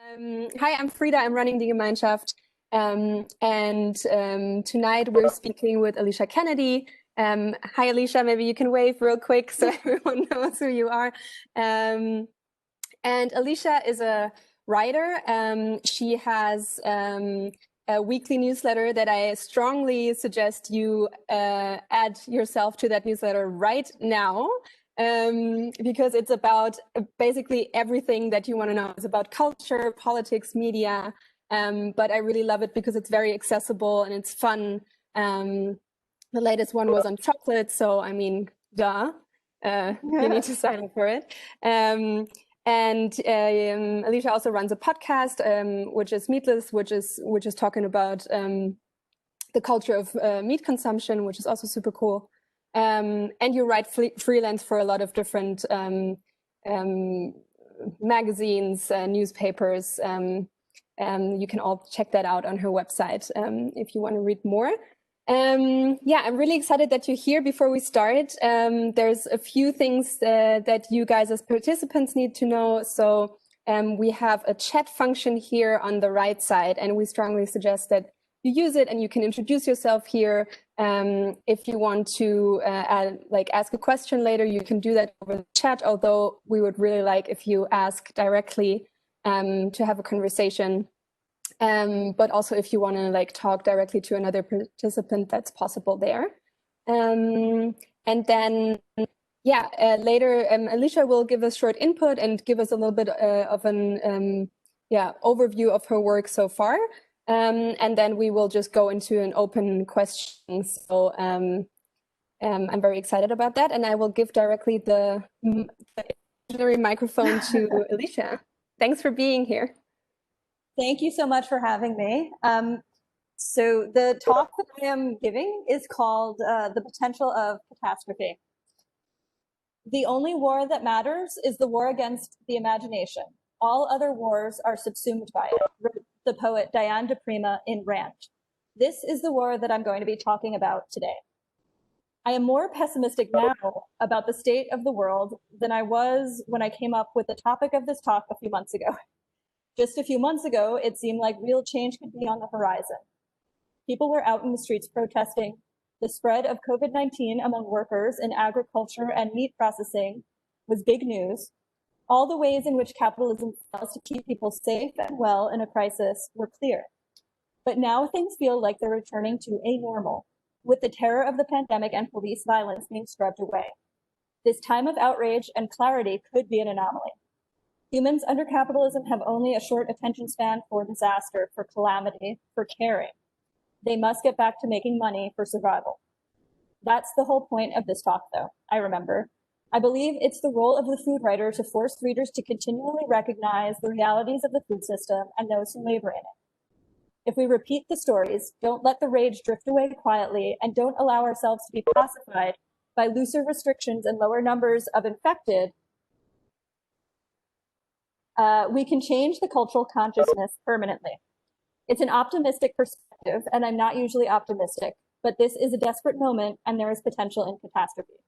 Hi, I'm Frida. I'm running the Gemeinschaft. Tonight we're speaking with Alicia Kennedy. Hi, Alicia. Maybe you can wave real quick so everyone knows who you are. And Alicia is a writer. She has a weekly newsletter that I strongly suggest you add yourself to that newsletter right now. Because it's about basically everything that you want to know. It's about culture, politics, media, but I really love it because it's very accessible and it's fun. The latest one was on chocolate, so I mean, duh, you need to sign up for it. Alicia also runs a podcast, which is Meatless, which is talking about the culture of meat consumption, which is also super cool. And you write freelance for a lot of different magazines, newspapers. You can all check that out on her website if you want to read more. Yeah, I'm really excited that you're here. Before we start, there's a few things that you guys as participants need to know. So we have a chat function here on the right side, and we strongly suggest that you use it and you can introduce yourself here. If you want to ask a question later, you can do that over the chat, although we would really like if you ask directly to have a conversation. But also if you want to talk directly to another participant, that's possible there. And then, yeah, later Alicia will give us short input and give us a little bit of an overview of her work so far. And then we will just go into an open question. So I'm very excited about that. And I will give directly the microphone to Alicia. Thanks for being here. Thank you so much for having me. So the talk that I am giving is called The Potential of Catastrophe. The only war that matters is the war against the imagination. All other wars are subsumed by it, wrote the poet Diane de Prima in Rant. This is the war that I'm going to be talking about today. I am more pessimistic now about the state of the world than I was when I came up with the topic of this talk a few months ago. Just a few months ago, it seemed like real change could be on the horizon. People were out in the streets protesting. The spread of COVID-19 among workers in agriculture and meat processing was big news. All the ways in which capitalism fails to keep people safe and well in a crisis were clear. But now things feel like they're returning to a normal, with the terror of the pandemic and police violence being scrubbed away. This time of outrage and clarity could be an anomaly. Humans under capitalism have only a short attention span for disaster, for calamity, for caring. They must get back to making money for survival. That's the whole point of this talk, though, I remember. I believe it's the role of the food writer to force readers to continually recognize the realities of the food system and those who labor in it. If we repeat the stories, don't let the rage drift away quietly, and don't allow ourselves to be pacified by looser restrictions and lower numbers of infected, we can change the cultural consciousness permanently. It's an optimistic perspective, and I'm not usually optimistic, but this is a desperate moment, and there is potential in catastrophe.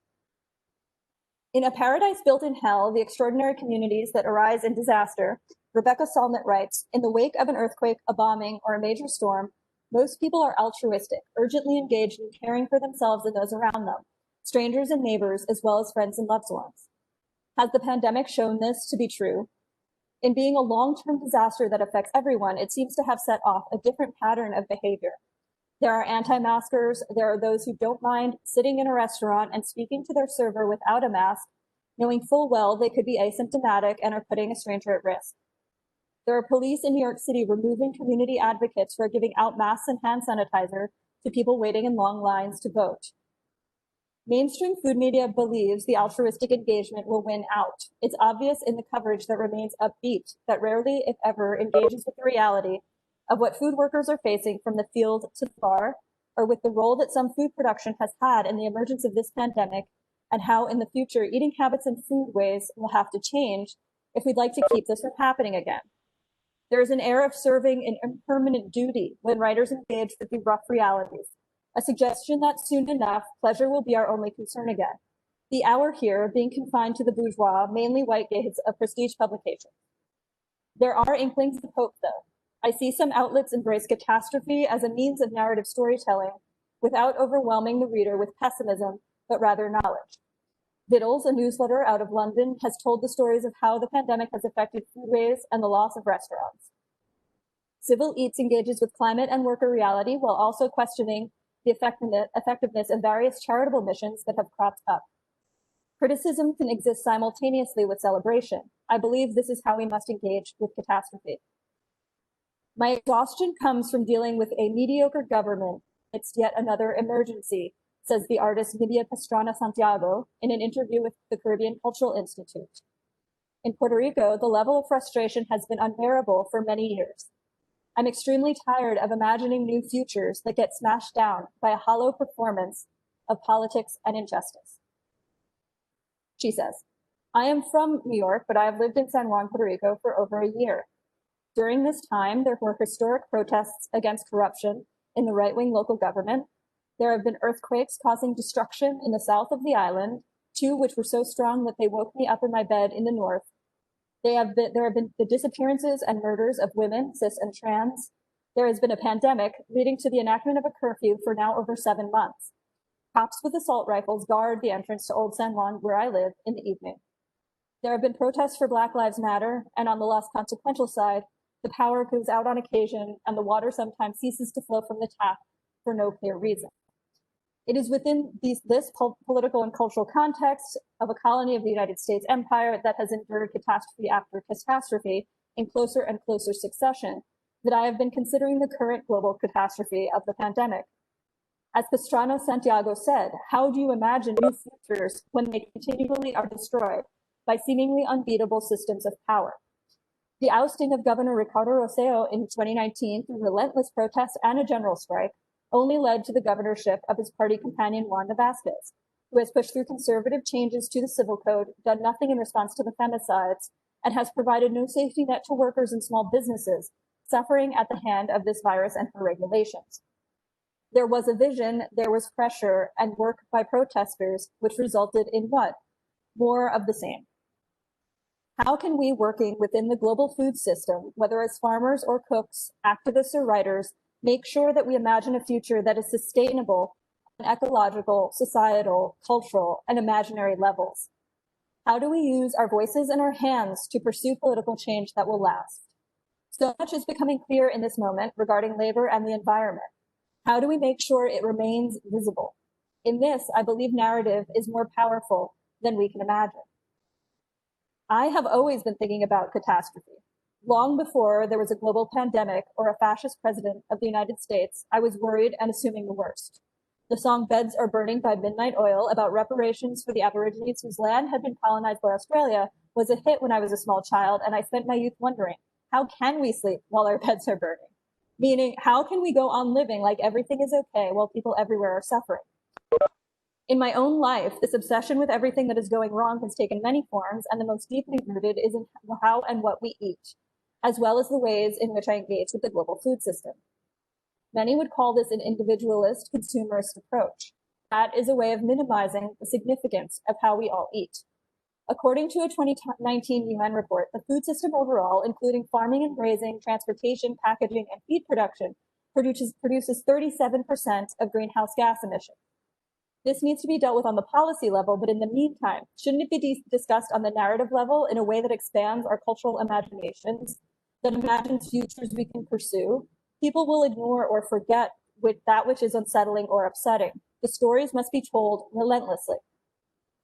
In A Paradise Built in Hell, the extraordinary communities that arise in disaster, Rebecca Solnit writes, in the wake of an earthquake, a bombing, or a major storm, most people are altruistic, urgently engaged in caring for themselves and those around them, strangers and neighbors, as well as friends and loved ones. Has the pandemic shown this to be true? In being a long-term disaster that affects everyone, it seems to have set off a different pattern of behavior. There are anti-maskers, there are those who don't mind sitting in a restaurant and speaking to their server without a mask, knowing full well they could be asymptomatic and are putting a stranger at risk. There are police in New York City removing community advocates who are giving out masks and hand sanitizer to people waiting in long lines to vote. Mainstream food media believes the altruistic engagement will win out. It's obvious in the coverage that remains upbeat, that rarely, if ever, engages with the reality of what food workers are facing from the field to the bar, or with the role that some food production has had in the emergence of this pandemic, and how in the future eating habits and food ways will have to change if we'd like to keep this from happening again. There is an air of serving an impermanent duty when writers engage with the rough realities, a suggestion that soon enough, pleasure will be our only concern again. The hour here being confined to the bourgeois, mainly white gaze of prestige publications. There are inklings of hope, though. I see some outlets embrace catastrophe as a means of narrative storytelling without overwhelming the reader with pessimism, but rather knowledge. Vittles, a newsletter out of London, has told the stories of how the pandemic has affected foodways and the loss of restaurants. Civil Eats engages with climate and worker reality while also questioning the effectiveness of various charitable missions that have cropped up. Criticism can exist simultaneously with celebration. I believe this is how we must engage with catastrophe. My exhaustion comes from dealing with a mediocre government amidst yet another emergency, says the artist Nidia Pastrana Santiago in an interview with the Caribbean Cultural Institute. In Puerto Rico, the level of frustration has been unbearable for many years. I'm extremely tired of imagining new futures that get smashed down by a hollow performance of politics and injustice. She says, I am from New York, but I have lived in San Juan, Puerto Rico for over a year. During this time, there were historic protests against corruption in the right-wing local government. There have been earthquakes causing destruction in the south of the island, 2 which were so strong that they woke me up in my bed in the north. There have been the disappearances and murders of women, cis and trans. There has been a pandemic leading to the enactment of a curfew for now over 7 months. Cops with assault rifles guard the entrance to Old San Juan, where I live, in the evening. There have been protests for Black Lives Matter, and on the less consequential side, the power goes out on occasion and the water sometimes ceases to flow from the tap for no clear reason. It is within this political and cultural context of a colony of the United States empire that has endured catastrophe after catastrophe in closer and closer succession that I have been considering the current global catastrophe of the pandemic. As Pastrana Santiago said, how do you imagine new futures when they continually are destroyed by seemingly unbeatable systems of power? The ousting of Governor Ricardo Rossello in 2019 through relentless protests and a general strike only led to the governorship of his party companion Wanda Vasquez, who has pushed through conservative changes to the civil code, done nothing in response to the femicides, and has provided no safety net to workers and small businesses suffering at the hand of this virus and her regulations. There was a vision, there was pressure, and work by protesters, which resulted in what? More of the same. How can we, working within the global food system, whether as farmers or cooks, activists or writers, make sure that we imagine a future that is sustainable on ecological, societal, cultural, and imaginary levels? How do we use our voices and our hands to pursue political change that will last? So much is becoming clear in this moment regarding labor and the environment. How do we make sure it remains visible? In this, I believe narrative is more powerful than we can imagine. I have always been thinking about catastrophe. Long before there was a global pandemic or a fascist president of the United States, I was worried and assuming the worst. The song Beds Are Burning by Midnight Oil about reparations for the Aborigines whose land had been colonized by Australia was a hit when I was a small child, and I spent my youth wondering, how can we sleep while our beds are burning? Meaning, how can we go on living like everything is okay while people everywhere are suffering? In my own life, this obsession with everything that is going wrong has taken many forms, and the most deeply rooted is in how and what we eat, as well as the ways in which I engage with the global food system. Many would call this an individualist, consumerist approach. That is a way of minimizing the significance of how we all eat. According to a 2019 UN report, the food system overall, including farming and grazing, transportation, packaging, and feed production, produces 37% of greenhouse gas emissions. This needs to be dealt with on the policy level, but in the meantime, shouldn't it be discussed on the narrative level in a way that expands our cultural imaginations, that imagines futures we can pursue? People will ignore or forget with that which is unsettling or upsetting. The stories must be told relentlessly.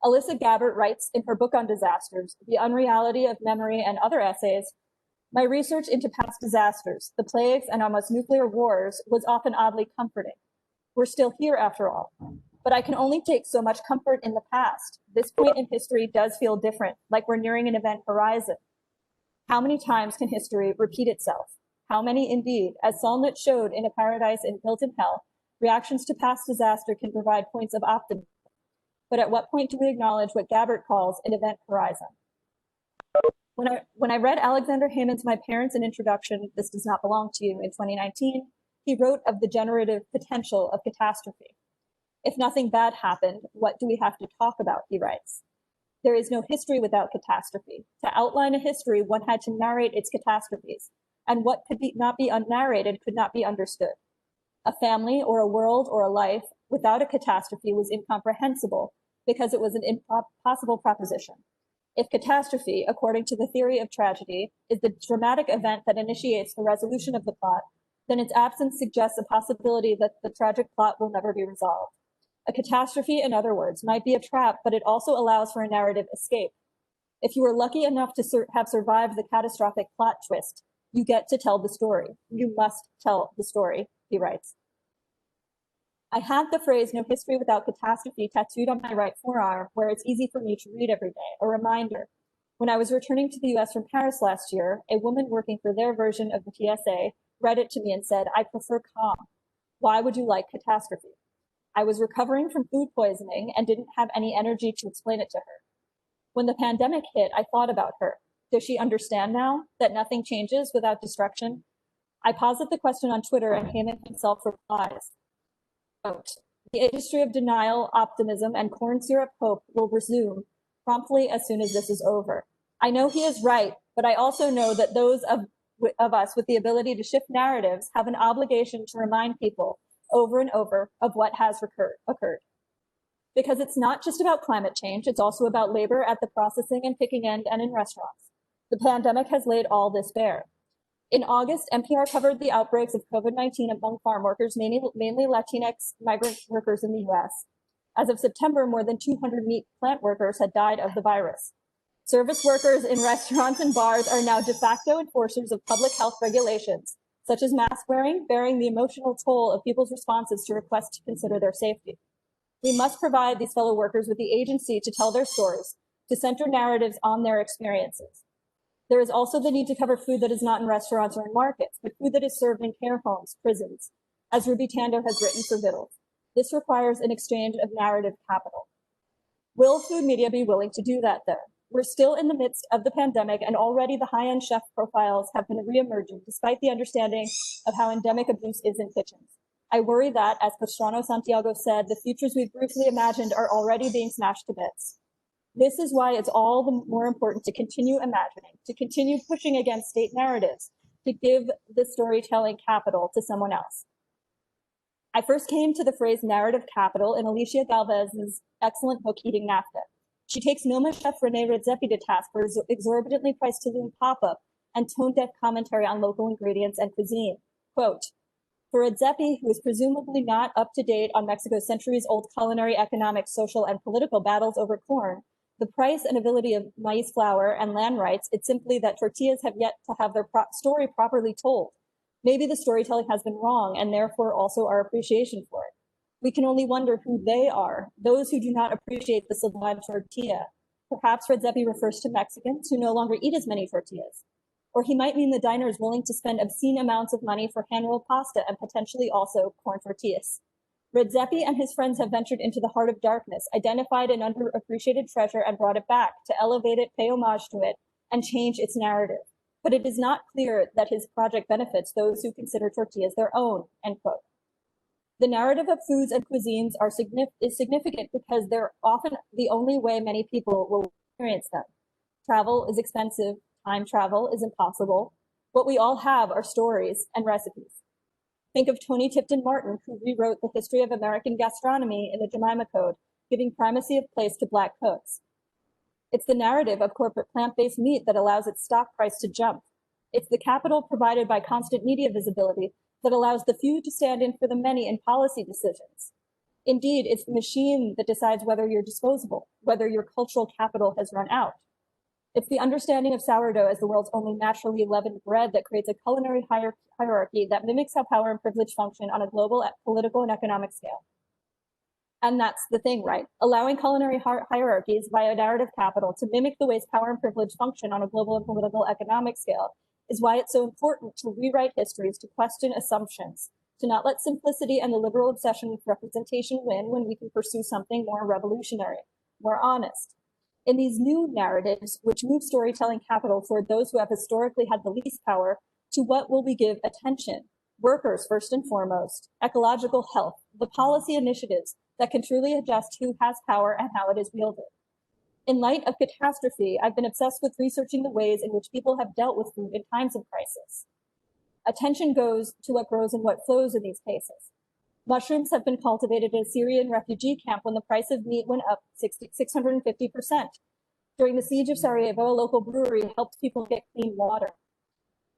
Alyssa Gabbert writes in her book on disasters, The Unreality of Memory and Other Essays, my research into past disasters, the plagues and almost nuclear wars was often oddly comforting. We're still here after all. But I can only take so much comfort in the past. This point in history does feel different, like we're nearing an event horizon. How many times can history repeat itself? How many indeed? As Solnit showed in A Paradise Built in Hell, reactions to past disaster can provide points of optimism. But at what point do we acknowledge what Gabbert calls an event horizon? When I read Alexander Hammond's My Parents, an Introduction, This Does Not Belong to You in 2019, he wrote of the generative potential of catastrophe. If nothing bad happened, what do we have to talk about, he writes. There is no history without catastrophe. To outline a history, one had to narrate its catastrophes, and what could not be unnarrated could not be understood. A family or a world or a life without a catastrophe was incomprehensible because it was an impossible proposition. If catastrophe, according to the theory of tragedy, is the dramatic event that initiates the resolution of the plot, then its absence suggests a possibility that the tragic plot will never be resolved. A catastrophe, in other words, might be a trap, but it also allows for a narrative escape. If you were lucky enough to have survived the catastrophic plot twist, you get to tell the story. You must tell the story, he writes. I have the phrase "no history without catastrophe" tattooed on my right forearm, where it's easy for me to read every day, a reminder. When I was returning to the US from Paris last year, a woman working for their version of the TSA read it to me and said, "I prefer calm. Why would you like catastrophe?" I was recovering from food poisoning and didn't have any energy to explain it to her. When the pandemic hit, I thought about her. Does she understand now that nothing changes without destruction? I posited the question on Twitter and Heyman himself replies, quote, "The industry of denial, optimism, and corn syrup hope will resume promptly as soon as this is over." I know he is right, but I also know that those of us with the ability to shift narratives have an obligation to remind people over and over of what has occurred. Because it's not just about climate change, it's also about labor at the processing and picking end and in restaurants. The pandemic has laid all this bare. In August, NPR covered the outbreaks of COVID-19 among farm workers, mainly Latinx migrant workers in the US. As of September, more than 200 meat plant workers had died of the virus. Service workers in restaurants and bars are now de facto enforcers of public health regulations, such as mask wearing, bearing the emotional toll of people's responses to requests to consider their safety. We must provide these fellow workers with the agency to tell their stories, to center narratives on their experiences. There is also the need to cover food that is not in restaurants or in markets, but food that is served in care homes, prisons, as Ruby Tando has written for Vittles. This requires an exchange of narrative capital. Will food media be willing to do that, though? We're still in the midst of the pandemic, and already the high-end chef profiles have been reemerging, despite the understanding of how endemic abuse is in kitchens. I worry that, as Pastrano Santiago said, the futures we've briefly imagined are already being smashed to bits. This is why it's all the more important to continue imagining, to continue pushing against state narratives, to give the storytelling capital to someone else. I first came to the phrase narrative capital in Alicia Galvez's excellent book, Eating NAFTA. She takes Noma chef Rene Redzepi to task for exorbitantly priced Tulum pop-up and tone-deaf commentary on local ingredients and cuisine. Quote, "For Redzepi, who is presumably not up to date on Mexico's centuries-old culinary, economic, social, and political battles over corn, the price and ability of maize flour and land rights, it's simply that tortillas have yet to have their story properly told. Maybe the storytelling has been wrong, and therefore also our appreciation for it. We can only wonder who they are, those who do not appreciate the sublime tortilla. Perhaps Redzepi refers to Mexicans who no longer eat as many tortillas. Or he might mean the diners willing to spend obscene amounts of money for hand-rolled pasta and potentially also corn tortillas. Redzepi and his friends have ventured into the heart of darkness, identified an underappreciated treasure and brought it back to elevate it, pay homage to it, and change its narrative. But it is not clear that his project benefits those who consider tortillas their own," end quote. The narrative of foods and cuisines is significant because they're often the only way many people will experience them. Travel is expensive, time travel is impossible. What we all have are stories and recipes. Think of Tony Tipton Martin, who rewrote the history of American gastronomy in the Jemima Code, giving primacy of place to Black cooks. It's the narrative of corporate plant-based meat that allows its stock price to jump. It's the capital provided by constant media visibility that allows the few to stand in for the many in policy decisions. Indeed, it's the machine that decides whether you're disposable, whether your cultural capital has run out. It's the understanding of sourdough as the world's only naturally leavened bread that creates a culinary hierarchy that mimics how power and privilege function on a global political and economic scale. And that's the thing, right? Allowing culinary hierarchies via narrative capital to mimic the ways power and privilege function on a global and political economic scale is why it's so important to rewrite histories, to question assumptions, to not let simplicity and the liberal obsession with representation win when we can pursue something more revolutionary, more honest. In these new narratives, which move storytelling capital toward those who have historically had the least power, to what will we give attention? Workers, first and foremost, ecological health, the policy initiatives that can truly adjust who has power and how it is wielded. In light of catastrophe, I've been obsessed with researching the ways in which people have dealt with food in times of crisis. Attention goes to what grows and what flows in these cases. Mushrooms have been cultivated in a Syrian refugee camp when the price of meat went up 650%. During the siege of Sarajevo, a local brewery helped people get clean water.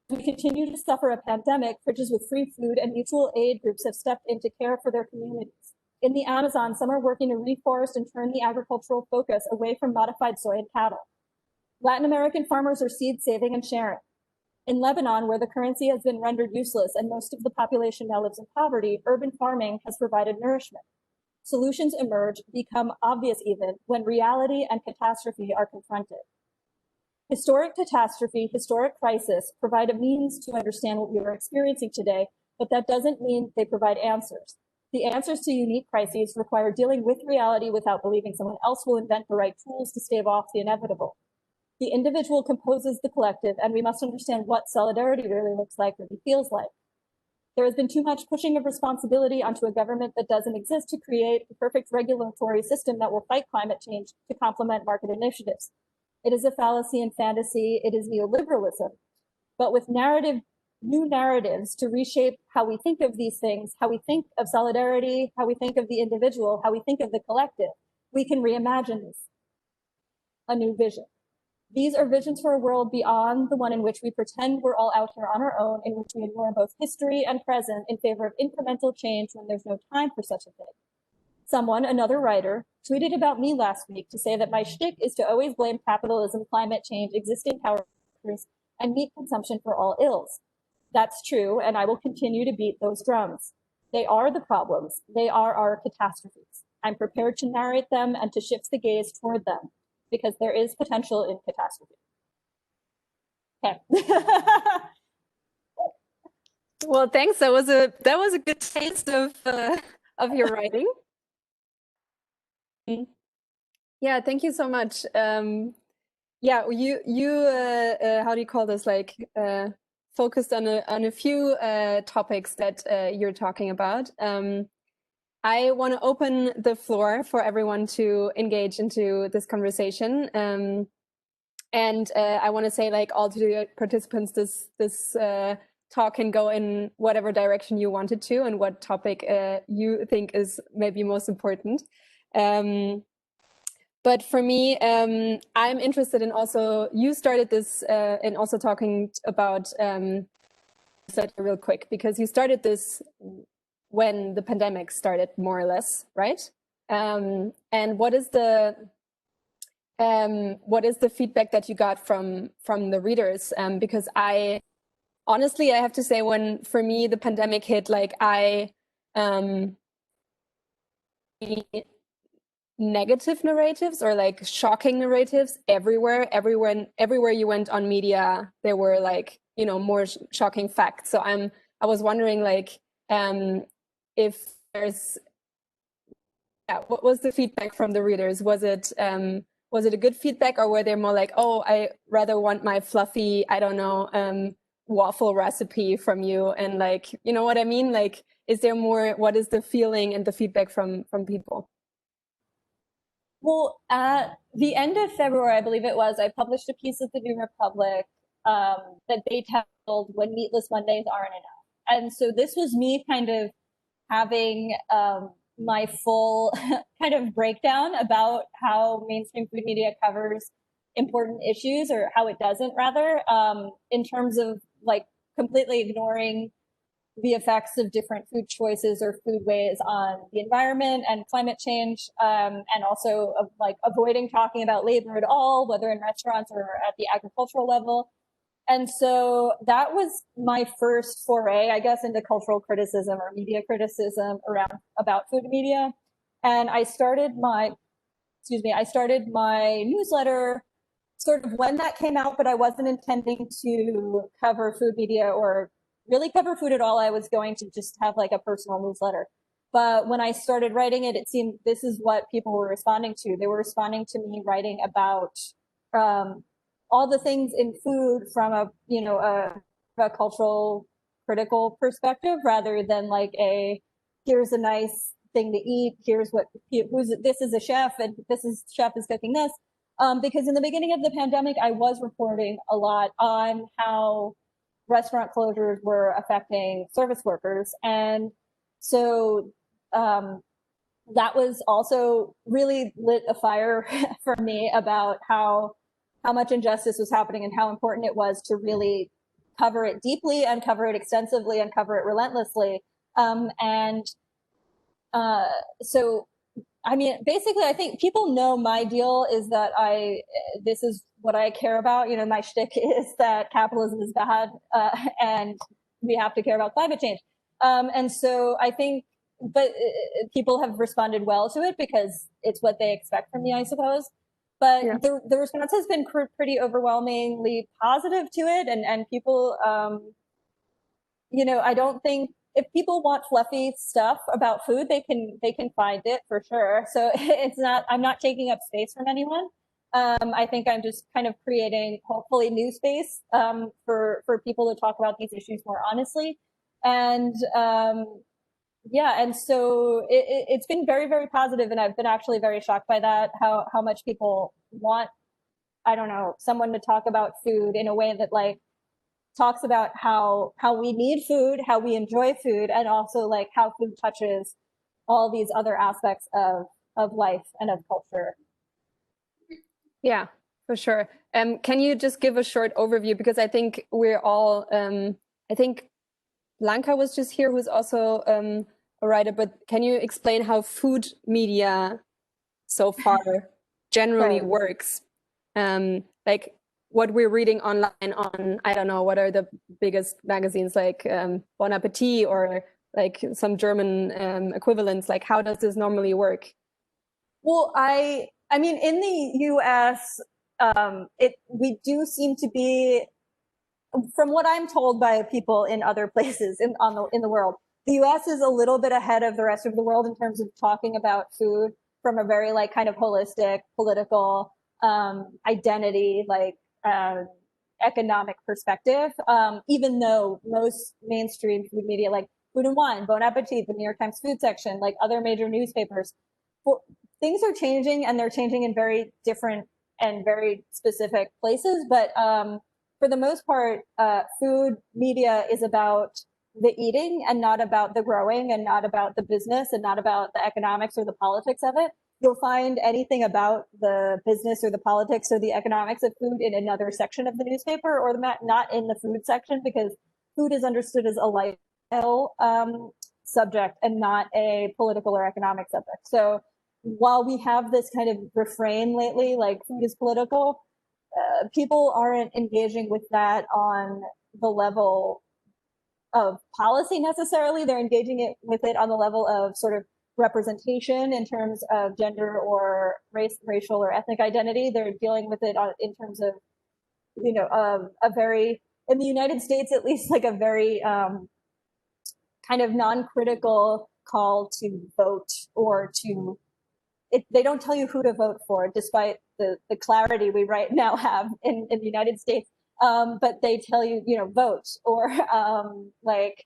We continue to suffer a pandemic. Fridges with free food and mutual aid groups have stepped in to care for their communities. In the Amazon, some are working to reforest and turn the agricultural focus away from modified soy and cattle. Latin American farmers are seed saving and sharing. In Lebanon, where the currency has been rendered useless and most of the population now lives in poverty, urban farming has provided nourishment. Solutions emerge, become obvious even, when reality and catastrophe are confronted. Historic catastrophe, historic crisis provide a means to understand what we are experiencing today, but that doesn't mean they provide answers. The answers to unique crises require dealing with reality without believing someone else will invent the right tools to stave off the inevitable. The individual composes the collective, and we must understand what solidarity really looks like, really feels like. There has been too much pushing of responsibility onto a government that doesn't exist to create the perfect regulatory system that will fight climate change to complement market initiatives. It is a fallacy and fantasy. It is neoliberalism. But with new narratives to reshape how we think of these things, how we think of solidarity, how we think of the individual, how we think of the collective, we can reimagine this. A new vision. These are visions for a world beyond the one in which we pretend we're all out here on our own, in which we ignore both history and present in favor of incremental change when there's no time for such a thing. Someone, another writer, tweeted about me last week to say that my shtick is to always blame capitalism, climate change, existing power structures, and meat consumption for all ills. That's true, and I will continue to beat those drums. They are the problems. They are our catastrophes. I'm prepared to narrate them and to shift the gaze toward them, because there is potential in catastrophe. Okay. Well, thanks. That was a good taste of your writing. Yeah, thank you so much. Yeah, you how do you call this? Like focused on a few topics that you're talking about. I want to open the floor for everyone to engage into this conversation. And I want to say, like, all to the participants, this talk can go in whatever direction you want it to, and what topic you think is maybe most important. But for me, I'm interested in also, you started this in also talking about, real quick, because you started this when the pandemic started, more or less, right? And what is the feedback that you got from the readers? Because honestly, I have to say, when for me the pandemic hit, like negative narratives or like shocking narratives everywhere you went on media, there were like, you know, more shocking facts. So I was wondering, like, if there's, what was the feedback from the readers? Was it a good feedback, or were they more like, oh, I rather want my fluffy, I don't know, waffle recipe from you? And like, you know what I mean? Like, is there more, what is the feeling and the feedback from people? Well, at the end of February, I believe it was, I published a piece at the New Republic that they titled "When Meatless Mondays Aren't Enough." And so this was me kind of having my full kind of breakdown about how mainstream food media covers important issues, or how it doesn't, rather, in terms of like completely ignoring the effects of different food choices or food ways on the environment and climate change, and also of like avoiding talking about labor at all, whether in restaurants or at the agricultural level. And so that was my first foray, I guess, into cultural criticism or media criticism about food media. And I started my newsletter sort of when that came out, but I wasn't intending to cover food media or really cover food at all. I was going to just have like a personal newsletter. But when I started writing it, it seemed this is what people were responding to. They were responding to me writing about all the things in food from a cultural critical perspective, rather than like here's a nice thing to eat, here's what this is a chef and chef is cooking this. Because in the beginning of the pandemic, I was reporting a lot on how restaurant closures were affecting service workers. And so that was also really lit a fire for me about how much injustice was happening and how important it was to really cover it deeply and cover it extensively and cover it relentlessly. So, I mean, basically, I think people know my deal is that this is what I care about. You know, my shtick is that capitalism is bad and we have to care about climate change. And so I think, but people have responded well to it because it's what they expect from me, I suppose. But yeah, the response has been pretty overwhelmingly positive to it. And people, you know, I don't think, if people want fluffy stuff about food, they can find it for sure. So it's not, I'm not taking up space from anyone. I think I'm just kind of creating, hopefully, new space for people to talk about these issues more honestly. And yeah, and so it's been very, very positive, and I've been actually very shocked by that, how much people want, I don't know, someone to talk about food in a way that like talks about how we need food, how we enjoy food, and also like how food touches all these other aspects of life and of culture. Yeah, for sure. Can you just give a short overview? Because I think we're all, I think Blanca was just here, who's also a writer, but can you explain how food media so far generally works? Like what we're reading online on, I don't know, what are the biggest magazines like Bon Appetit or like some German equivalents? Like how does this normally work? Well, I mean, in the US, we do seem to be, from what I'm told by people in other places in the world, the US is a little bit ahead of the rest of the world in terms of talking about food from a very like kind of holistic political identity, like economic perspective, even though most mainstream food media like Food and Wine, Bon Appetit, the New York Times food section, like other major newspapers, things are changing, and they're changing in very different and very specific places. But for the most part, food media is about the eating and not about the growing and not about the business and not about the economics or the politics of it. You'll find anything about the business or the politics or the economics of food in another section of the newspaper, or not in the food section, because food is understood as a lifestyle subject and not a political or economic subject. So while we have this kind of refrain lately, like food is political, people aren't engaging with that on the level of policy necessarily. They're engaging with it on the level of sort of representation in terms of gender or racial or ethnic identity. They're dealing with it in terms of, you know, a very, in the United States at least, like a very kind of non-critical call to vote or to, they don't tell you who to vote for, despite the clarity we right now have in the United States. But they tell you, you know, vote, or like,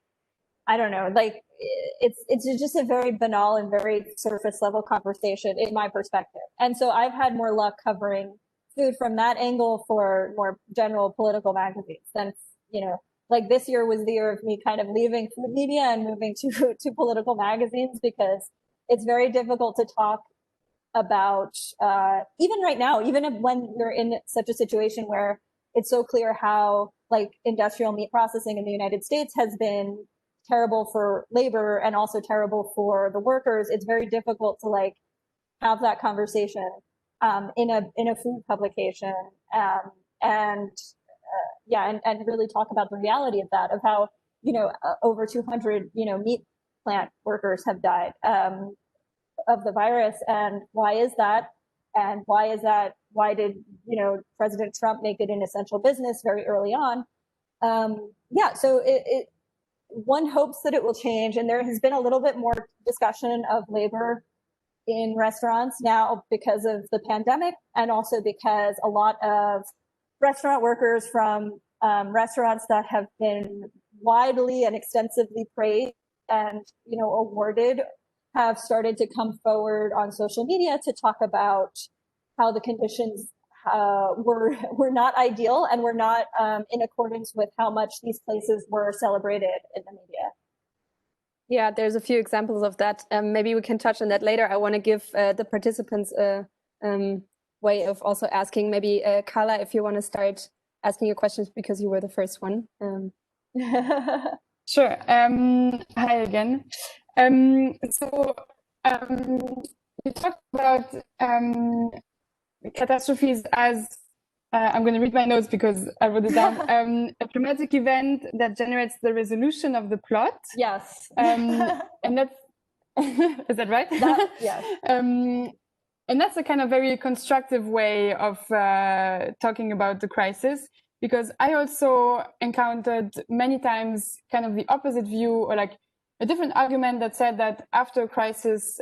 I don't know, like it's just a very banal and very surface level conversation in my perspective. And so I've had more luck covering food from that angle for more general political magazines than, you know, like this year was the year of me kind of leaving food media and moving to political magazines, because it's very difficult to talk about, even right now, even when you're in such a situation where it's so clear how like industrial meat processing in the United States has been terrible for labor and also terrible for the workers. It's very difficult to like have that conversation in a food publication, and really talk about the reality of that, of how, you know, over 200, you know, meat plant workers have died of the virus. And why is that? And why is that? Why did, you know, President Trump make it an essential business very early on? So one hopes that it will change. And there has been a little bit more discussion of labor in restaurants now because of the pandemic, and also because a lot of restaurant workers from restaurants that have been widely and extensively praised and, you know, awarded have started to come forward on social media to talk about how the conditions were not ideal and were not in accordance with how much these places were celebrated in the media. Yeah, there's a few examples of that. Maybe we can touch on that later. I want to give the participants a way of also asking. Maybe Carla, if you want to start asking your questions because you were the first one. Sure. Hi again. So you talked about catastrophes as, I'm going to read my notes because I wrote it down, a traumatic event that generates the resolution of the plot. Yes. And that's, is that right? Yes. And that's a kind of very constructive way of talking about the crisis, because I also encountered many times kind of the opposite view, or like a different argument that said that after a crisis,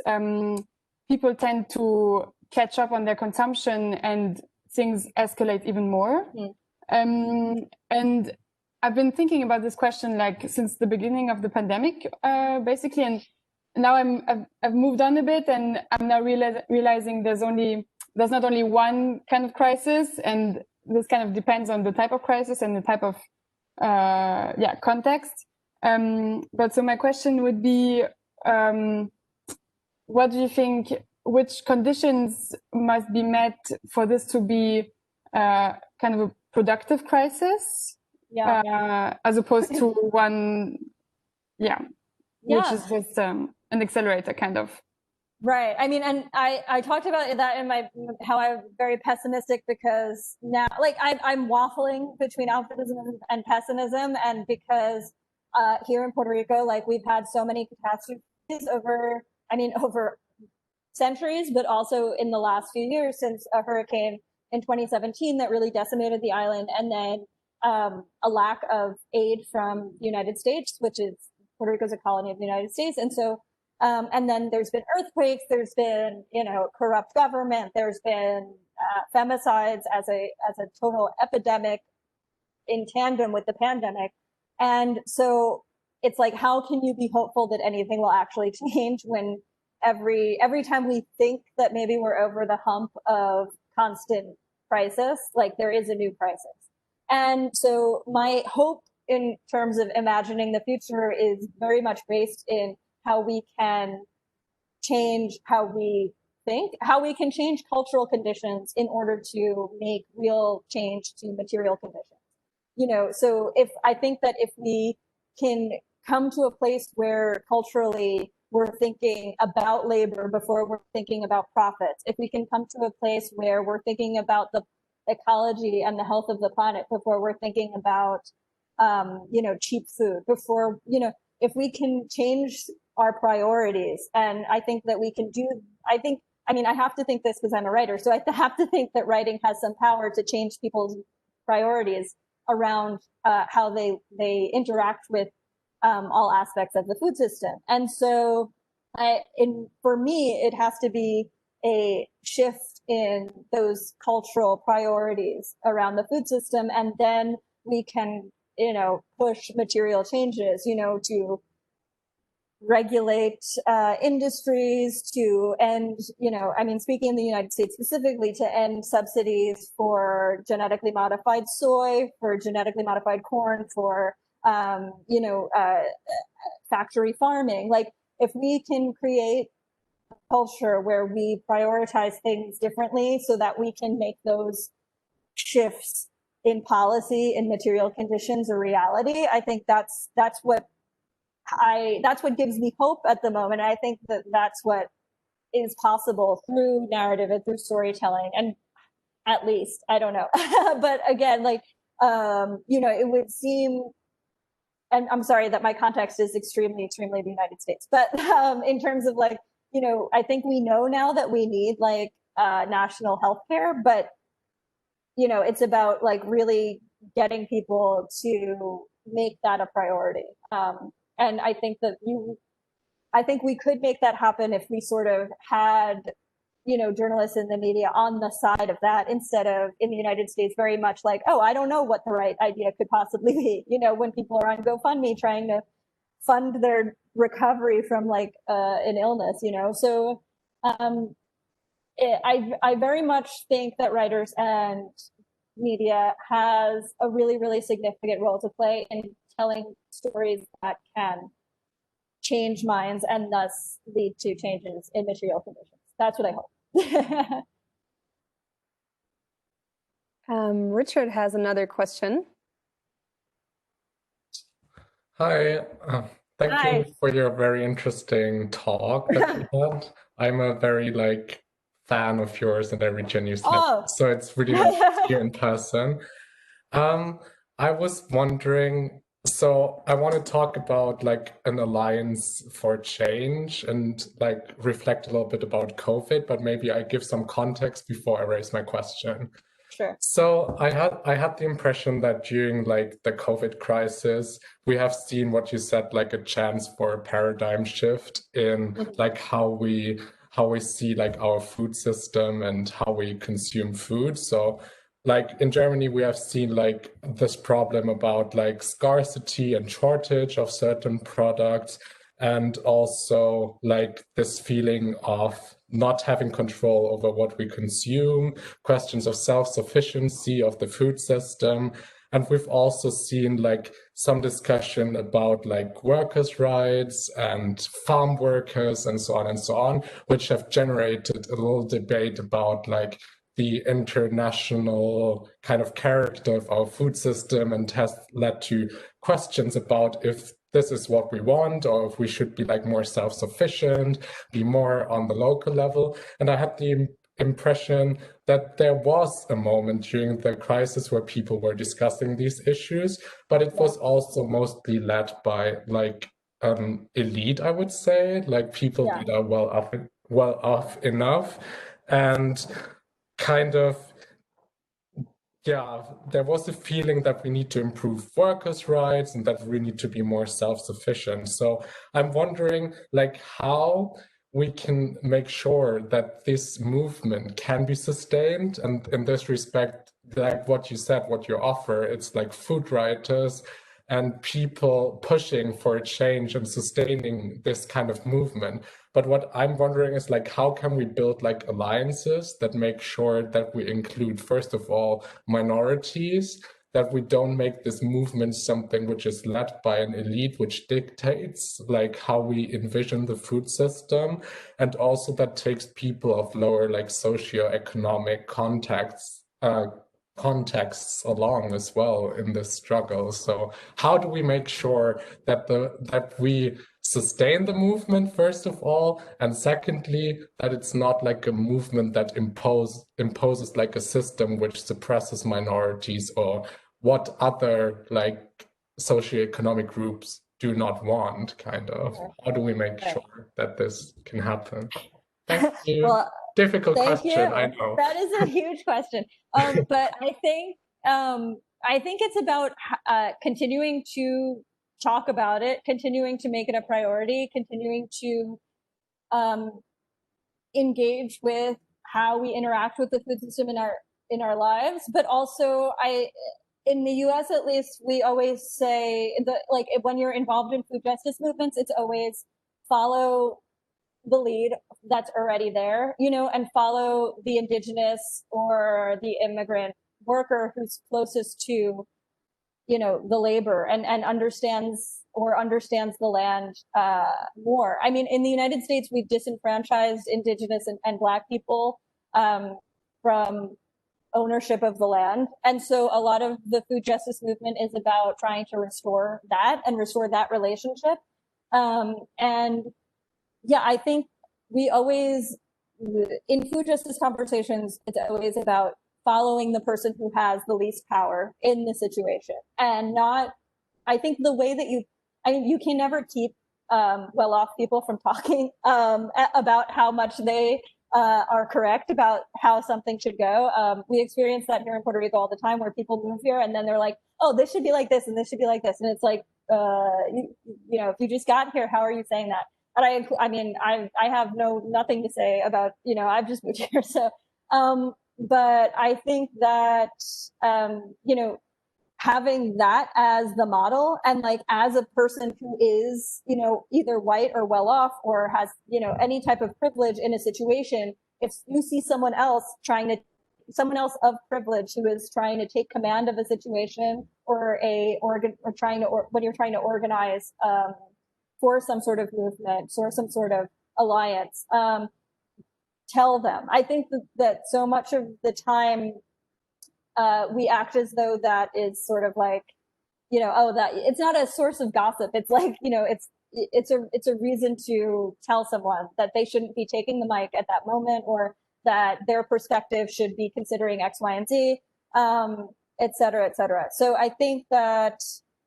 people tend to catch up on their consumption and things escalate even more. And I've been thinking about this question like since the beginning of the pandemic, basically, and now I've moved on a bit, and I'm now realizing there's not only one kind of crisis, and this kind of depends on the type of crisis and the type of context. But so my question would be, what do you think? Which conditions must be met for this to be kind of a productive crisis, as opposed to one, which is just an accelerator kind of. Right. I mean, and I talked about that in how I'm very pessimistic, because now, like, I'm waffling between optimism and pessimism, and because here in Puerto Rico, like, we've had so many catastrophes over centuries, but also in the last few years, since a hurricane in 2017 that really decimated the island, and then a lack of aid from the United States, which is Puerto Rico is a colony of the United States. And so, and then there's been earthquakes, there's been, corrupt government, there's been femicides as a total epidemic in tandem with the pandemic. And so it's like, how can you be hopeful that anything will actually change when every time we think that maybe we're over the hump of constant crisis, like there is a new crisis. And so my hope in terms of imagining the future is very much based in how we can change how we think, how we can change cultural conditions in order to make real change to material conditions. So I think that if we can come to a place where culturally we're thinking about labor before we're thinking about profits, if we can come to a place where we're thinking about the ecology and the health of the planet before we're thinking about cheap food, before, if we can change our priorities. And I think that we can I have to think this because I'm a writer, so I have to think that writing has some power to change people's priorities around how they interact with all aspects of the food system. And so for me, it has to be a shift in those cultural priorities around the food system. And then we can, push material changes, to regulate industries, to end, speaking in the United States specifically, to end subsidies for genetically modified soy, for genetically modified corn, for, factory farming. Like, if we can create a culture where we prioritize things differently so that we can make those shifts in policy and material conditions a reality, I think that's what gives me hope at the moment. I think that's what is possible through narrative and through storytelling. And at least, I don't know, but again, like, it would seem, and I'm sorry that my context is extremely, extremely the United States, but in terms of like, I think we know now that we need like national health care, but it's about like really getting people to make that a priority. And I think that we could make that happen if we sort of had, journalists in the media on the side of that, instead of in the United States very much like, oh, I don't know what the right idea could possibly be, when people are on GoFundMe trying to fund their recovery from like an illness, So I very much think that writers and media has a really, really significant role to play in telling stories that can change minds and thus lead to changes in material conditions. That's what I hope. Richard has another question. Hi, thank Hi. you for your very interesting talk that you had. I'm a very fan of yours and I read your newsletter, Oh. so it's really nice to see you in person. I was wondering, so I want to talk about an alliance for change and reflect a little bit about COVID, but maybe I give some context before I raise my question. Sure. So I had the impression that during the COVID crisis, we have seen what you said, a chance for a paradigm shift in how we see our food system and how we consume food. So in Germany, we have seen this problem about scarcity and shortage of certain products, and also this feeling of not having control over what we consume, questions of self-sufficiency of the food system. And we've also seen some discussion about workers' rights and farm workers and so on, which have generated a little debate about the international kind of character of our food system, and has led to questions about if this is what we want, or if we should be more self-sufficient, be more on the local level. And I had the impression that there was a moment during the crisis where people were discussing these issues, but it was also mostly led by elite, I would say, people that are well off enough, and kind of, there was a feeling that we need to improve workers' rights and that we need to be more self-sufficient. So I'm wondering how we can make sure that this movement can be sustained. And in this respect, what you said, what you offer, it's food writers and people pushing for a change and sustaining this kind of movement. But what I'm wondering is how can we build alliances that make sure that we include, first of all, minorities, that we don't make this movement something which is led by an elite, which dictates how we envision the food system, and also that takes people of lower socioeconomic contexts along as well in this struggle. So how do we make sure that we sustain the movement, first of all, and secondly, that it's not a movement that imposes a system which suppresses minorities or what other socioeconomic groups do not want, kind of? How do we make sure that this can happen? Thank you. Well, difficult thank question, you. I know. That is a huge question. But I think it's about continuing to talk about it, continuing to make it a priority, continuing to engage with how we interact with the food system in our lives. But also, in the US at least, we always say that when you're involved in food justice movements, it's always follow the lead that's already there, and follow the indigenous or the immigrant worker who's closest to, the labor and understands the land more. I mean, in the United States, we've disenfranchised indigenous and Black people from ownership of the land. And so a lot of the food justice movement is about trying to restore that and restore that relationship. And yeah, I think we always, in food justice conversations, it's always about following the person who has the least power in the situation, and not, I think the way that you can never keep well-off people from talking about how much they are correct about how something should go. We experience that here in Puerto Rico all the time, where people move here and then they're like, oh, this should be like this and this should be like this. And it's like, if you just got here, how are you saying that? And I have nothing to say about, I've just moved here. So, but I think that, having that as the model, and as a person who is, either white or well off or has, any type of privilege in a situation, if you see someone else of privilege who is trying to take command of a situation when you're trying to organize for some sort of movement or some sort of alliance, tell them. I think that so much of the time we act as though that is sort of like, that it's not a source of gossip. It's like, it's a reason to tell someone that they shouldn't be taking the mic at that moment, or that their perspective should be considering X, Y, and Z, et cetera, et cetera. So I think that,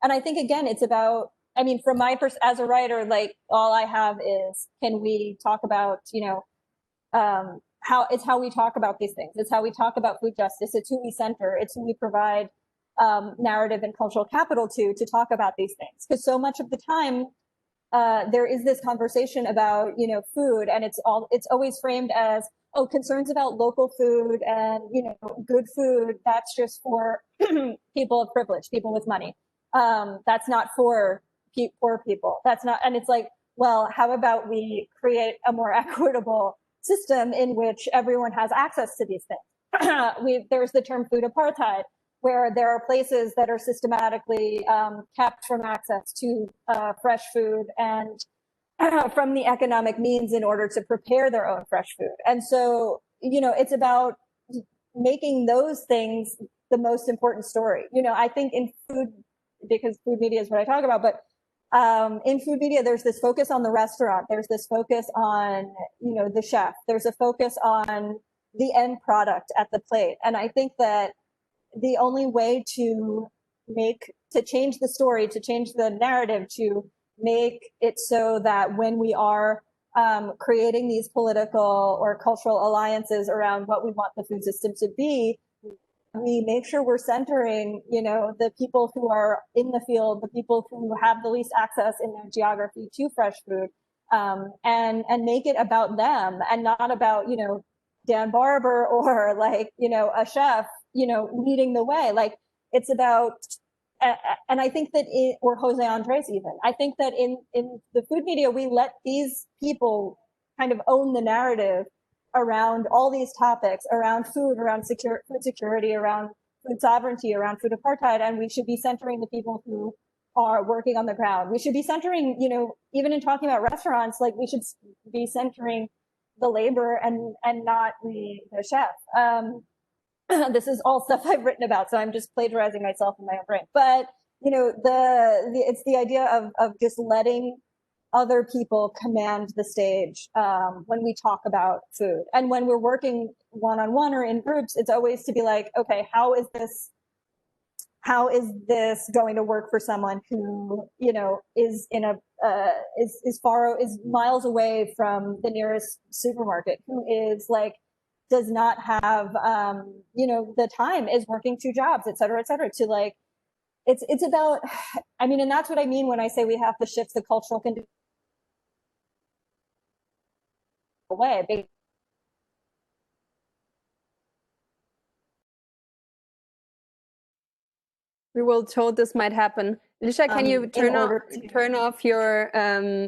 and I think again, it's about, I mean, from my as a writer, like all I have is, can we talk about, how we talk about these things. It's how we talk about food justice. It's who we center. It's who we provide narrative and cultural capital to talk about these things. Because so much of the time, there is this conversation about, food, and it's always framed as, oh, concerns about local food and, good food, that's just for people of privilege, people with money. That's not for poor people. That's not, and it's like, well, how about we create a more equitable system in which everyone has access to these things? There's the term food apartheid, where there are places that are systematically kept from access to fresh food and from the economic means in order to prepare their own fresh food. And so, it's about making those things the most important story. I think in food, because food media is what I talk about, but in food media, there's this focus on the restaurant. There's this focus on, the chef. There's a focus on the end product at the plate. And I think that the only way to change the story, to change the narrative, to make it so that when we are creating these political or cultural alliances around what we want the food system to be, we make sure we're centering, the people who are in the field, the people who have the least access in their geography to fresh food, and make it about them and not about, Dan Barber or like, a chef, leading the way. Like, it's about, and I think that or Jose Andres even, I think that in the food media, we let these people kind of own the narrative around all these topics, around food, around food security, around food sovereignty, around food apartheid, and we should be centering the people who are working on the ground. We should be centering, even in talking about restaurants, like we should be centering the labor and not the chef. This is all stuff I've written about, so I'm just plagiarizing myself in my own brain. But it's the idea of just letting other people command the stage when we talk about food, and when we're working one-on-one or in groups, it's always to be like, okay, how is this going to work for someone who is in is miles away from the nearest supermarket, who is like, does not have, the time, is working 2 jobs, et cetera, to like, it's about, I mean, and that's what I mean when I say we have to shift the cultural condition away. We were told this might happen. Alicia, can you turn off your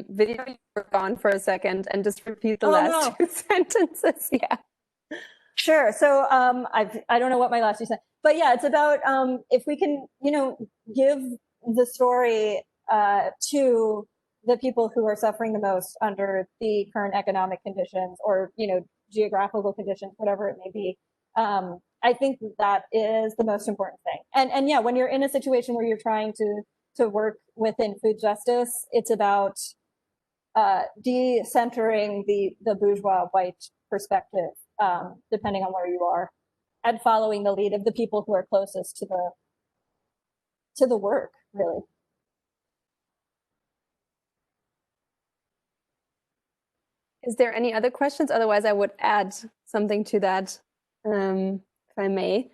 video? You were gone for a second, and just repeat the last 2 sentences. Yeah. Sure. So I don't know what my last 2 sentences, but yeah, it's about if we can, give the story to the people who are suffering the most under the current economic conditions or, geographical conditions, whatever it may be. I think that is the most important thing. And yeah, when you're in a situation where you're trying to work within food justice, it's about decentering the bourgeois white perspective, depending on where you are, and following the lead of the people who are closest to the work, really. Is there any other questions? Otherwise, I would add something to that, if I may.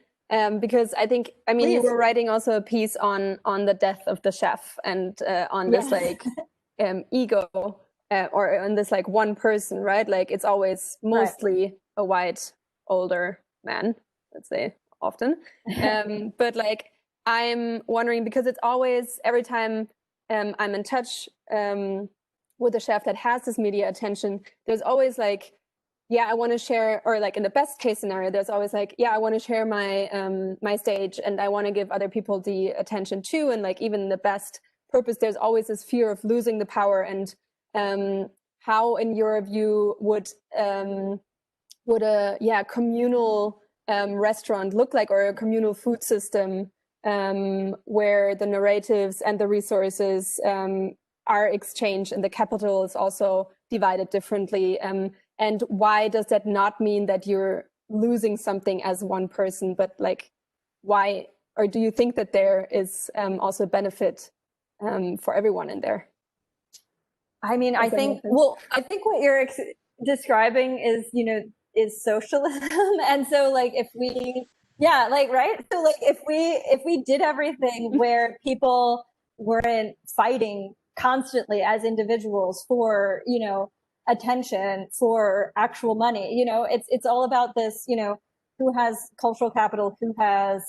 Because I think, Please. You were writing also a piece on the death of the chef and on this like ego or on this like one person, right? Like it's always mostly a white older man, let's say often. But like I'm wondering, because it's always, every time I'm in touch with a chef that has this media attention, there's always like yeah, I want to share, or like in the best case scenario, there's always like, yeah, I want to share my my stage, and I want to give other people the attention too. And like even the best purpose, there's always this fear of losing the power. And how, in your view, would a communal restaurant look like, or a communal food system where the narratives and the resources are exchanged and the capital is also divided differently? And why does that not mean that you're losing something as one person, but like why, or do you think that there is also benefit for everyone in there? I mean, I think what you're describing is socialism. And so like if we, yeah, like, right. So like if we did everything where people weren't fighting constantly as individuals for, attention, for actual money, it's all about this, who has cultural capital, who has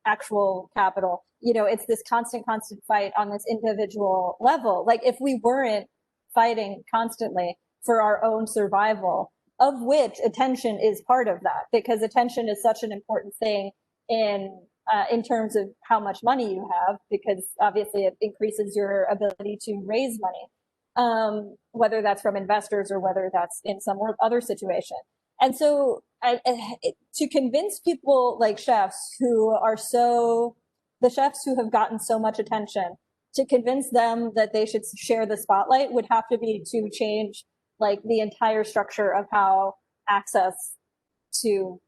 actual capital, it's this constant fight on this individual level. Like if we weren't fighting constantly for our own survival, of which attention is part of that, because attention is such an important thing in terms of how much money you have, because obviously it increases your ability to raise money, whether that's from investors or whether that's in some other situation. And so to convince people like chefs the chefs who have gotten so much attention, to convince them that they should share the spotlight would have to be to change like the entire structure of how access to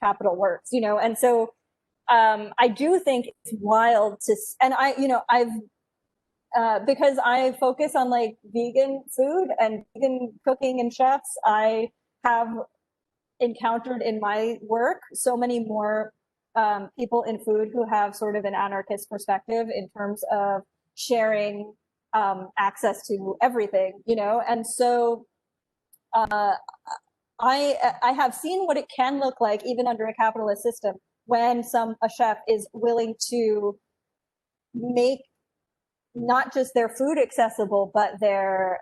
capital works, and so I do think it's wild and I've because I focus on like vegan food and vegan cooking and chefs, I have encountered in my work so many more people in food who have sort of an anarchist perspective in terms of sharing access to everything, and so I have seen what it can look like even under a capitalist system when a chef is willing to make not just their food accessible, but their